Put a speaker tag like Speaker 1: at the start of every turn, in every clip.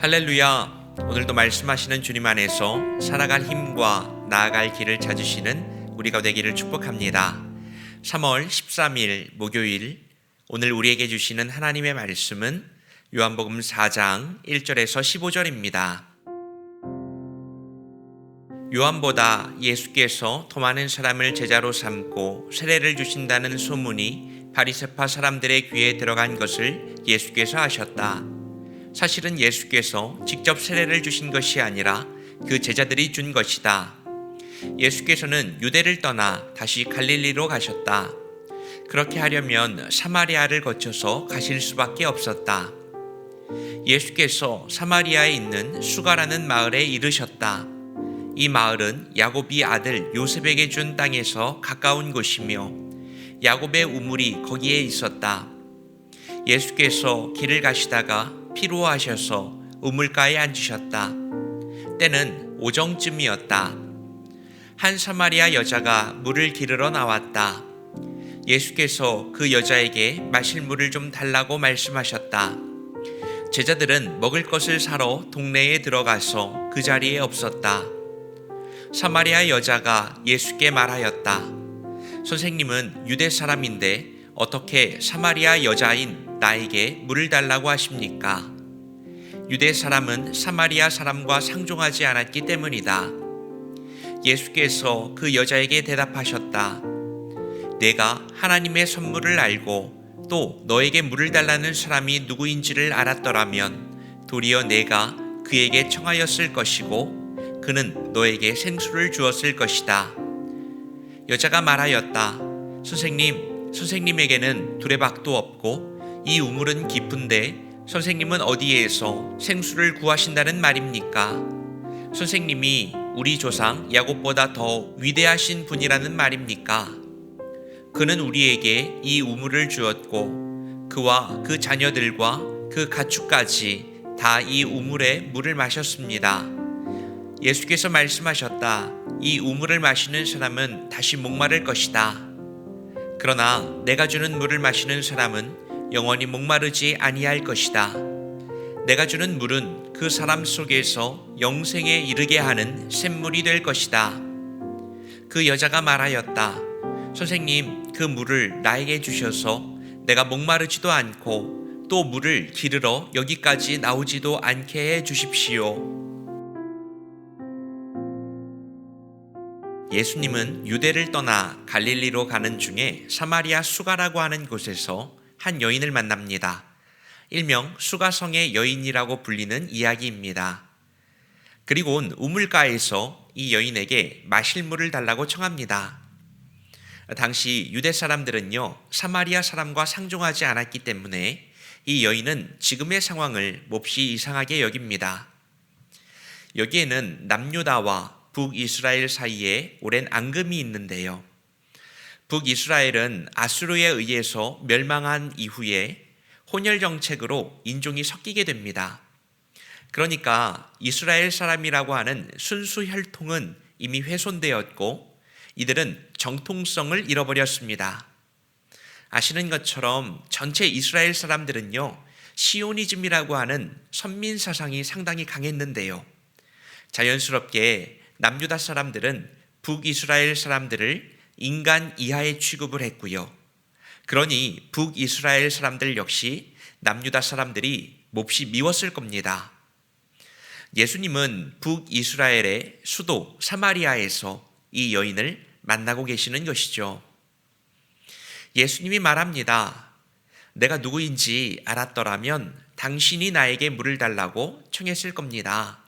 Speaker 1: 할렐루야. 오늘도 말씀하시는 주님 안에서 살아갈 힘과 나아갈 길을 찾으시는 우리가 되기를 축복합니다. 3월 13일 목요일, 오늘 우리에게 주시는 하나님의 말씀은 요한복음 4장 1절에서 15절입니다. 요한보다 예수께서 더 많은 사람을 제자로 삼고 세례를 주신다는 소문이 바리새파 사람들의 귀에 들어간 것을 예수께서 아셨다. 사실은 예수께서 직접 세례를 주신 것이 아니라 그 제자들이 준 것이다. 예수께서는 유대를 떠나 다시 갈릴리로 가셨다. 그렇게 하려면 사마리아를 거쳐서 가실 수밖에 없었다. 예수께서 사마리아에 있는 수가라는 마을에 이르셨다. 이 마을은 야곱이 아들 요셉에게 준 땅에서 가까운 곳이며 야곱의 우물이 거기에 있었다. 예수께서 길을 가시다가 피로하셔서 우물가에 앉으셨다. 때는 오정쯤이었다. 한 사마리아 여자가 물을 기르러 나왔다. 예수께서 그 여자에게 마실 물을 좀 달라고 말씀하셨다. 제자들은 먹을 것을 사러 동네에 들어가서 그 자리에 없었다. 사마리아 여자가 예수께 말하였다. 선생님은 유대 사람인데 어떻게 사마리아 여자인 나에게 물을 달라고 하십니까? 유대 사람은 사마리아 사람과 상종하지 않았기 때문이다. 예수께서 그 여자에게 대답하셨다. 내가 하나님의 선물을 알고 또 너에게 물을 달라는 사람이 누구인지를 알았더라면 도리어 내가 그에게 청하였을 것이고 그는 너에게 생수를 주었을 것이다. 여자가 말하였다. 선생님에게는 두레박도 없고 이 우물은 깊은데 선생님은 어디에서 생수를 구하신다는 말입니까? 선생님이 우리 조상 야곱보다 더 위대하신 분이라는 말입니까? 그는 우리에게 이 우물을 주었고 그와 그 자녀들과 그 가축까지 다 이 우물에 물을 마셨습니다. 예수께서 말씀하셨다. 이 우물을 마시는 사람은 다시 목마를 것이다. 그러나 내가 주는 물을 마시는 사람은 영원히 목마르지 아니할 것이다. 내가 주는 물은 그 사람 속에서 영생에 이르게 하는 샘물이 될 것이다. 그 여자가 말하였다. 선생님, 그 물을 나에게 주셔서 내가 목마르지도 않고 또 물을 기르러 여기까지 나오지도 않게 해 주십시오. 예수님은 유대를 떠나 갈릴리로 가는 중에 사마리아 수가라고 하는 곳에서 한 여인을 만납니다. 일명 수가성의 여인이라고 불리는 이야기입니다. 그리고 온 우물가에서 이 여인에게 마실 물을 달라고 청합니다. 당시 유대 사람들은요, 사마리아 사람과 상종하지 않았기 때문에 이 여인은 지금의 상황을 몹시 이상하게 여깁니다. 여기에는 남유다와 북이스라엘 사이에 오랜 앙금이 있는데요. 북이스라엘은 아수르에 의해서 멸망한 이후에 혼혈 정책으로 인종이 섞이게 됩니다. 그러니까 이스라엘 사람이라고 하는 순수 혈통은 이미 훼손되었고 이들은 정통성을 잃어버렸습니다. 아시는 것처럼 전체 이스라엘 사람들은요, 시오니즘이라고 하는 선민 사상이 상당히 강했는데요. 자연스럽게 남유다 사람들은 북이스라엘 사람들을 인간 이하의 취급을 했고요. 그러니 북이스라엘 사람들 역시 남유다 사람들이 몹시 미웠을 겁니다. 예수님은 북이스라엘의 수도 사마리아에서 이 여인을 만나고 계시는 것이죠. 예수님이 말합니다. 내가 누구인지 알았더라면 당신이 나에게 물을 달라고 청했을 겁니다.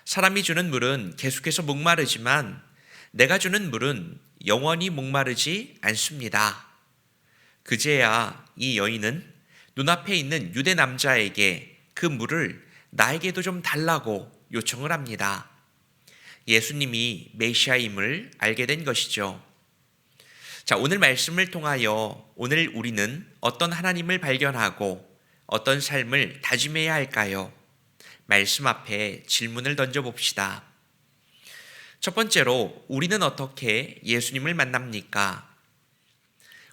Speaker 1: 사람이 주는 물은 계속해서 목마르지만 내가 주는 물은 영원히 목마르지 않습니다. 그제야 이 여인은 눈앞에 있는 유대 남자에게 그 물을 나에게도 좀 달라고 요청을 합니다. 예수님이 메시아임을 알게 된 것이죠. 자, 오늘 말씀을 통하여 오늘 우리는 어떤 하나님을 발견하고 어떤 삶을 다짐해야 할까요? 말씀 앞에 질문을 던져봅시다. 첫 번째로, 우리는 어떻게 예수님을 만납니까?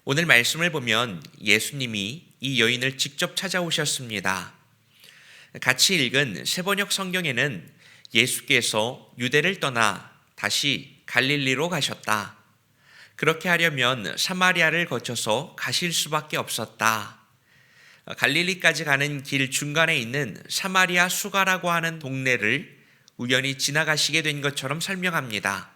Speaker 1: 오늘 말씀을 보면 예수님이 이 여인을 직접 찾아오셨습니다. 같이 읽은 세번역 성경에는 예수께서 유대를 떠나 다시 갈릴리로 가셨다. 그렇게 하려면 사마리아를 거쳐서 가실 수밖에 없었다. 갈릴리까지 가는 길 중간에 있는 사마리아 수가라고 하는 동네를 우연히 지나가시게 된 것처럼 설명합니다.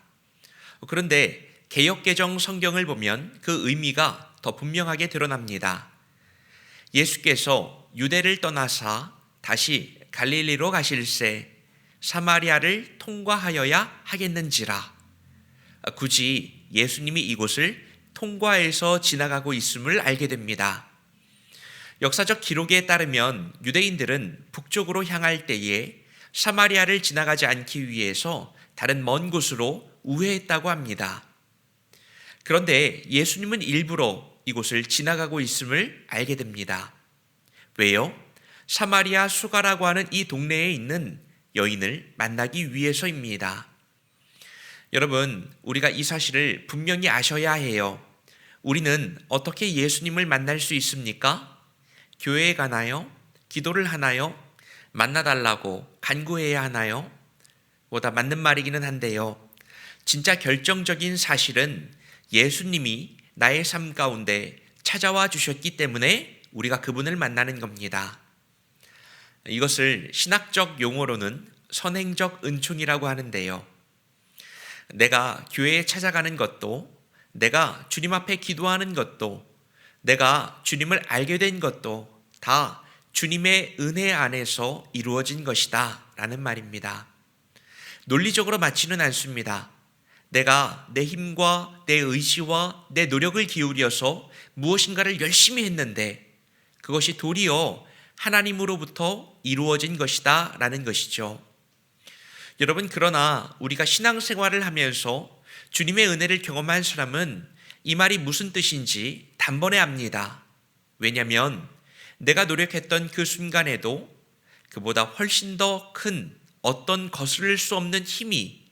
Speaker 1: 그런데 개역개정 성경을 보면 그 의미가 더 분명하게 드러납니다. 예수께서 유대를 떠나사 다시 갈릴리로 가실새 사마리아를 통과하여야 하겠는지라. 굳이 예수님이 이곳을 통과해서 지나가고 있음을 알게 됩니다. 역사적 기록에 따르면 유대인들은 북쪽으로 향할 때에 사마리아를 지나가지 않기 위해서 다른 먼 곳으로 우회했다고 합니다. 그런데 예수님은 일부러 이곳을 지나가고 있음을 알게 됩니다. 왜요? 사마리아 수가라고 하는 이 동네에 있는 여인을 만나기 위해서입니다. 여러분, 우리가 이 사실을 분명히 아셔야 해요. 우리는 어떻게 예수님을 만날 수 있습니까? 교회에 가나요? 기도를 하나요? 만나달라고 간구해야 하나요? 뭐다 맞는 말이기는 한데요. 진짜 결정적인 사실은 예수님이 나의 삶 가운데 찾아와 주셨기 때문에 우리가 그분을 만나는 겁니다. 이것을 신학적 용어로는 선행적 은총이라고 하는데요. 내가 교회에 찾아가는 것도, 내가 주님 앞에 기도하는 것도, 내가 주님을 알게 된 것도 다 주님의 은혜 안에서 이루어진 것이다 라는 말입니다. 논리적으로 맞지는 않습니다. 내가 내 힘과 내 의지와 내 노력을 기울여서 무엇인가를 열심히 했는데 그것이 도리어 하나님으로부터 이루어진 것이다 라는 것이죠. 여러분, 그러나 우리가 신앙생활을 하면서 주님의 은혜를 경험한 사람은 이 말이 무슨 뜻인지 단번에 압니다. 왜냐하면 내가 노력했던 그 순간에도 그보다 훨씬 더 큰 어떤 거스를 수 없는 힘이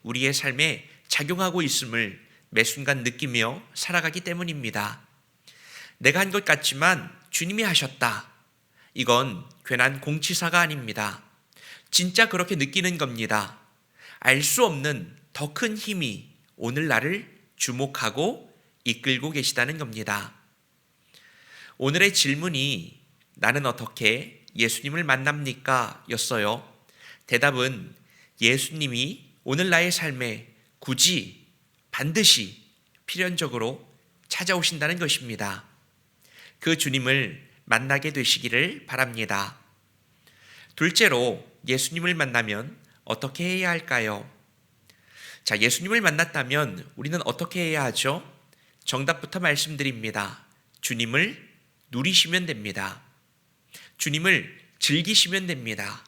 Speaker 1: 우리의 삶에 작용하고 있음을 매 순간 느끼며 살아가기 때문입니다. 내가 한 것 같지만 주님이 하셨다. 이건 괜한 공치사가 아닙니다. 진짜 그렇게 느끼는 겁니다. 알 수 없는 더 큰 힘이 오늘 나를 주목하고 이끌고 계시다는 겁니다. 오늘의 질문이 나는 어떻게 예수님을 만납니까? 였어요. 대답은 예수님이 오늘 나의 삶에 굳이 반드시 필연적으로 찾아오신다는 것입니다. 그 주님을 만나게 되시기를 바랍니다. 둘째로 예수님을 만나면 어떻게 해야 할까요? 자, 예수님을 만났다면 우리는 어떻게 해야 하죠? 정답부터 말씀드립니다. 주님을 누리시면 됩니다. 주님을 즐기시면 됩니다.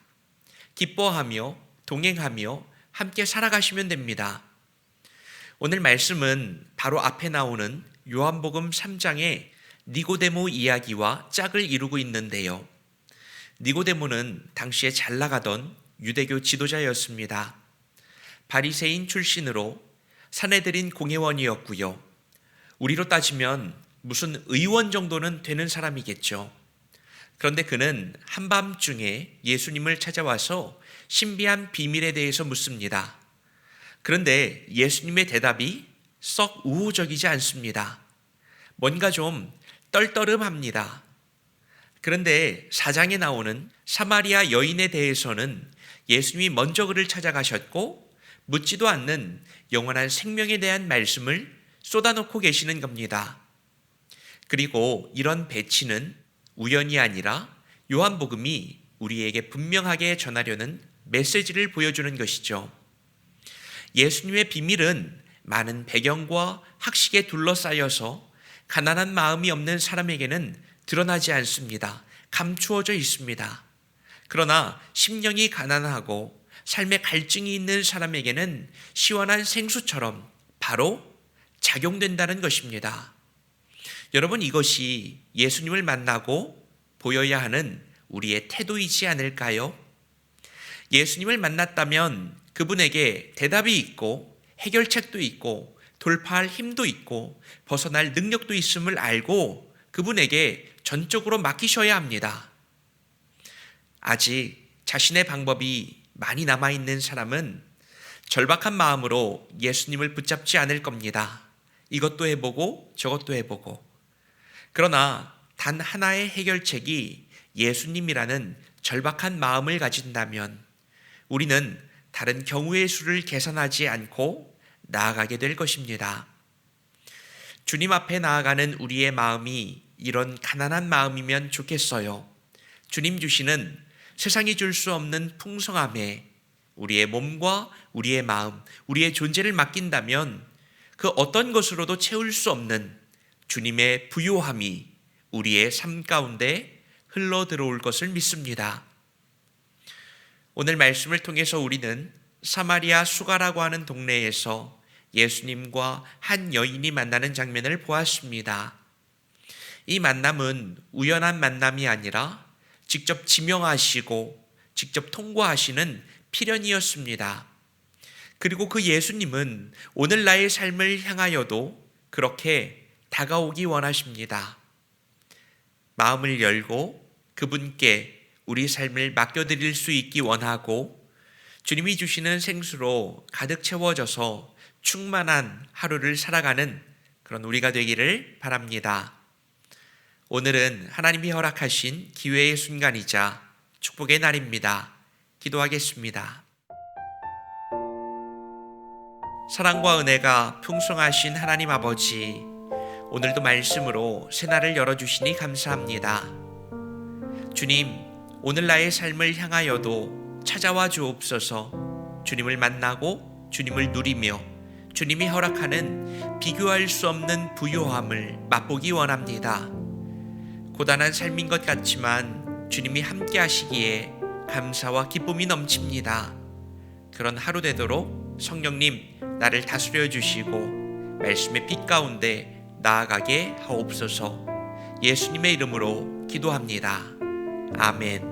Speaker 1: 기뻐하며 동행하며 함께 살아가시면 됩니다. 오늘 말씀은 바로 앞에 나오는 요한복음 3장의 니고데모 이야기와 짝을 이루고 있는데요. 니고데모는 당시에 잘 나가던 유대교 지도자였습니다. 바리새인 출신으로 사내들인 공회원이었고요. 우리로 따지면 무슨 의원 정도는 되는 사람이겠죠. 그런데 그는 한밤중에 예수님을 찾아와서 신비한 비밀에 대해서 묻습니다. 그런데 예수님의 대답이 썩 우호적이지 않습니다. 뭔가 좀 떨떠름합니다. 그런데 4장에 나오는 사마리아 여인에 대해서는 예수님이 먼저 그를 찾아가셨고 묻지도 않는 영원한 생명에 대한 말씀을 쏟아놓고 계시는 겁니다. 그리고 이런 배치는 우연이 아니라 요한복음이 우리에게 분명하게 전하려는 메시지를 보여주는 것이죠. 예수님의 비밀은 많은 배경과 학식에 둘러싸여서 가난한 마음이 없는 사람에게는 드러나지 않습니다. 감추어져 있습니다. 그러나 심령이 가난하고 삶에 갈증이 있는 사람에게는 시원한 생수처럼 바로 작용된다는 것입니다. 여러분, 이것이 예수님을 만나고 보여야 하는 우리의 태도이지 않을까요? 예수님을 만났다면 그분에게 대답이 있고 해결책도 있고 돌파할 힘도 있고 벗어날 능력도 있음을 알고 그분에게 전적으로 맡기셔야 합니다. 아직 자신의 방법이 많이 남아있는 사람은 절박한 마음으로 예수님을 붙잡지 않을 겁니다. 이것도 해보고 저것도 해보고. 그러나 단 하나의 해결책이 예수님이라는 절박한 마음을 가진다면 우리는 다른 경우의 수를 계산하지 않고 나아가게 될 것입니다. 주님 앞에 나아가는 우리의 마음이 이런 가난한 마음이면 좋겠어요. 주님 주시는 세상이 줄 수 없는 풍성함에 우리의 몸과 우리의 마음, 우리의 존재를 맡긴다면 그 어떤 것으로도 채울 수 없는 주님의 부요함이 우리의 삶 가운데 흘러 들어올 것을 믿습니다. 오늘 말씀을 통해서 우리는 사마리아 수가라고 하는 동네에서 예수님과 한 여인이 만나는 장면을 보았습니다. 이 만남은 우연한 만남이 아니라 직접 지명하시고 직접 통과하시는 필연이었습니다. 그리고 그 예수님은 오늘 나의 삶을 향하여도 그렇게 다가오기 원하십니다. 마음을 열고 그분께 우리 삶을 맡겨드릴 수 있기 원하고 주님이 주시는 생수로 가득 채워져서 충만한 하루를 살아가는 그런 우리가 되기를 바랍니다. 오늘은 하나님이 허락하신 기회의 순간이자 축복의 날입니다. 기도하겠습니다. 사랑과 은혜가 풍성하신 하나님 아버지, 오늘도 말씀으로 새날을 열어주시니 감사합니다. 주님, 오늘 나의 삶을 향하여도 찾아와 주옵소서. 주님을 만나고 주님을 누리며 주님이 허락하는 비교할 수 없는 부요함을 맛보기 원합니다. 고단한 삶인 것 같지만 주님이 함께 하시기에 감사와 기쁨이 넘칩니다. 그런 하루 되도록 성령님 나를 다스려 주시고 말씀의 빛 가운데 나아가게 하옵소서. 예수님의 이름으로 기도합니다. 아멘.